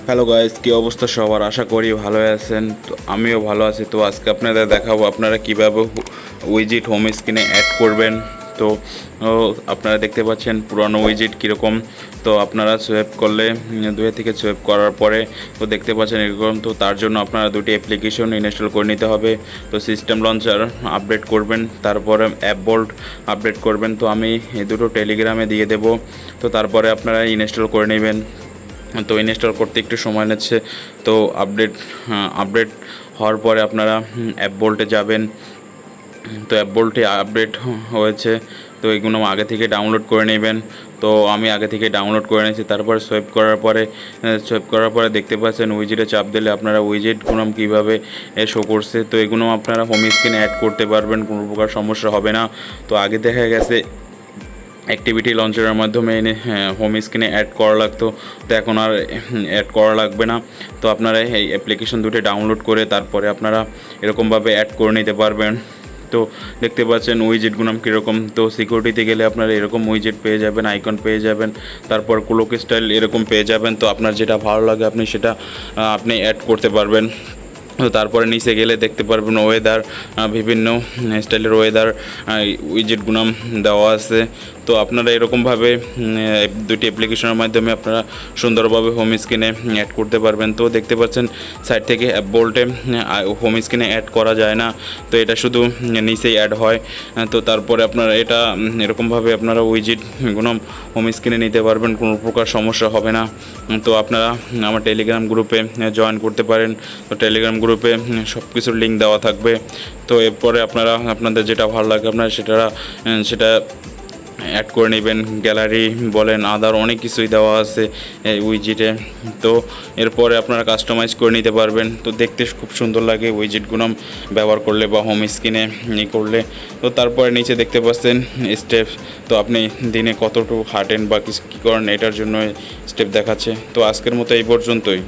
Hello guys, কি অবস্থা সবার? আশা করি ভালো আছেন। তো আমিও ভালো আছি। তো আজকে আপনাদের দেখাবো আপনারা কিভাবে উইজিট হোম স্ক্রিনে অ্যাড করবেন। তো আপনারা দেখতে পাচ্ছেন পুরনো উইজিট কীরকম। তো আপনারা সোয়েপ করলে দুই থেকে সোয়েপ করার পরে তো দেখতে পাচ্ছেন এরকম। তো তার জন্য আপনারা দুটি অ্যাপ্লিকেশন ইনস্টল করে নিতে হবে। তো সিস্টেম লঞ্চার আপডেট করবেন, তারপরে অ্যাপ বোল্ট আপডেট করবেন। তো আমি এই দুটো টেলিগ্রামে দিয়ে দেব। তো তারপরে আপনারা ইনস্টল করে নেবেন। তো ইনস্টল করতে একটু সময় নিচ্ছে। তো আপডেট হওয়ার পরে আপনারা অ্যাপ বোল্টে যাবেন। তো অ্যাপ বোল্টে আপডেট হয়েছে। তো এগুলো আগে থেকে ডাউনলোড করে নেবেন। তো আমি আগে থেকে ডাউনলোড করে নিয়েছি। তারপরে সোয়েপ করার পরে দেখতে পাচ্ছেন উইজেটে চাপ দিলে আপনারা উইজেটগুলো কীভাবে শো করছে। তো এগুলো আপনারা হোম স্ক্রিনে অ্যাড করতে পারবেন, কোনো প্রকার সমস্যা হবে না। তো আগে দেখা গেছে অ্যাক্টিভিটি লঞ্চারের মাধ্যমে হোম স্ক্রিনে অ্যাড করা লাগতো। তো এখন আর অ্যাড করা লাগবে না। তো আপনারা এই অ্যাপ্লিকেশন দুটো ডাউনলোড করে তারপরে আপনারা এরকমভাবে অ্যাড করে নিতে পারবেন। তো দেখতে পাচ্ছেন উইজেটগুলো কীরকম। তো সিকিউরিটিতে গেলে আপনারা এরকম উইজেট পেয়ে যাবেন, আইকন পেয়ে যাবেন, তারপর ক্লোক স্টাইল এরকম পেয়ে যাবেন। তো আপনার যেটা ভালো লাগে আপনি সেটা অ্যাড করতে পারবেন। তো তারপরে নিচে গেলে দেখতে পারবেন ওয়েদার, বিভিন্ন স্টাইলের ওয়েদার উইজেটগুলো দেওয়া আছে। তো আপনারা এরকমভাবে দুটি অ্যাপ্লিকেশনের মাধ্যমে আপনারা সুন্দরভাবে হোম স্ক্রিনে অ্যাড করতে পারবেন। তো দেখতে পাচ্ছেন সাইড থেকে অ্যাপ বোল্টে হোম স্ক্রিনে অ্যাড করা যায় না। তো এটা শুধু নিচেই অ্যাড হয়। তো তারপরে আপনারা এটা এরকমভাবে আপনারা উইজেটগুলো হোম স্ক্রিনে নিতে পারবেন, কোনো প্রকার সমস্যা হবে না। তো আপনারা আমার টেলিগ্রাম গ্রুপে জয়েন করতে পারেন। তো টেলিগ্রাম গ্রুপে সব কিছুর লিঙ্ক দেওয়া থাকবে। তো এরপরে আপনারা আপনাদের যেটা ভালো লাগে আপনারা সেটা অ্যাড করে নেবেন। গ্যালারি বলেন, আদার অনেক কিছুই দেওয়া আছে এই উইজেটে। তো এরপরে আপনারা কাস্টমাইজ করে নিতে পারবেন। তো দেখতে খুব সুন্দর লাগে উইজেটগুলো ব্যবহার করলে বা হোম স্ক্রিনে করলে। তো তারপরে নিচে দেখতে পাচ্ছেন স্টেপ। তো আপনি দিনে কতটুকু হাঁটেন বা কী করেন এটার জন্য স্টেপ দেখাচ্ছে। তো আজকের মতো এই পর্যন্তই।